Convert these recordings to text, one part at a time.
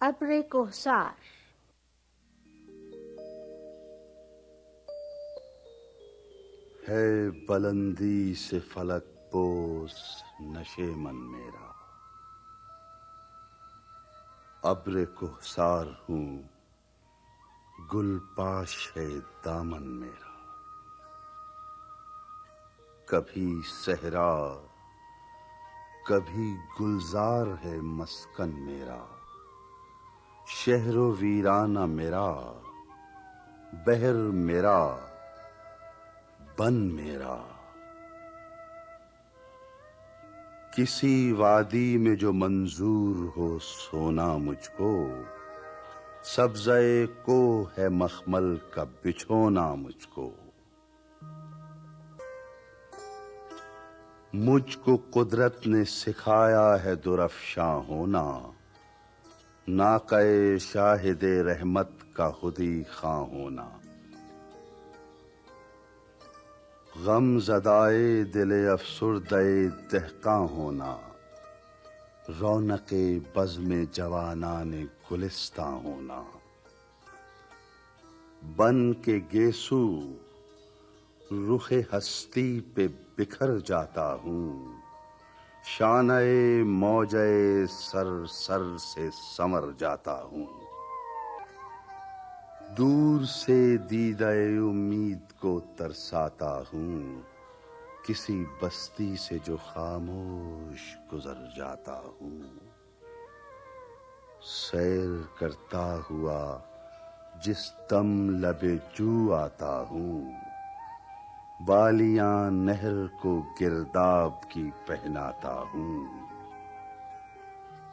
ابر کوثر. ہے بلندی سے فلک بوس نشے من میرا، ابر کوثر ہوں گل پاش ہے دامن میرا. کبھی صحرا کبھی گلزار ہے مسکن میرا، شہر و ویرانہ میرا، بحر میرا، بن میرا. کسی وادی میں جو منظور ہو سونا مجھ کو، سبزہ کوہ ہے مخمل کا بچھونا مجھ کو. مجھ کو قدرت نے سکھایا ہے درافشاں ہونا، ناقہ شاہد رحمت کا خودی خواں ہونا. غم زدائے دل افسردہ دہقاں ہونا، رونق بزم جوانان گلستاں ہونا. بن کے گیسو رخ ہستی پہ بکھر جاتا ہوں، شانہ موجہ سر سر سے سنور جاتا ہوں. دور سے دیدہ امید کو ترساتا ہوں، کسی بستی سے جو خاموش گزر جاتا ہوں. سیر کرتا ہوا جس دم لب جو آتا ہوں، بالیاں نہر کو گرداب کی پہناتا ہوں.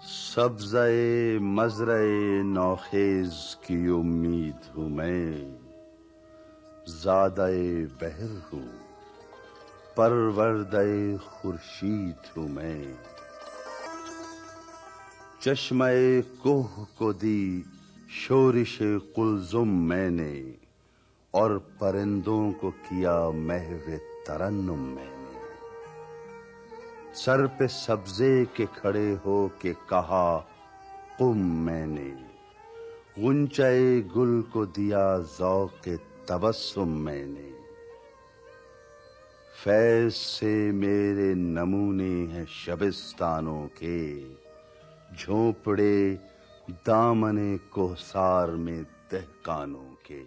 سبزہ مزرع نوخیز کی امید ہوں میں، زادہ بحر ہوں پروردہ خورشید ہوں میں. چشمہ کوہ کو دی شورش قلزم میں نے، اور پرندوں کو کیا محو ترنم میں نے. سر پہ سبزے کے کھڑے ہو کے کہا قم میں نے، غنچہ گل کو دیا ذوق تبسم میں نے. فیض سے میرے نمونے ہیں شبستانوں کے، جھونپڑے دامن کوثر میں دہقانوں کے.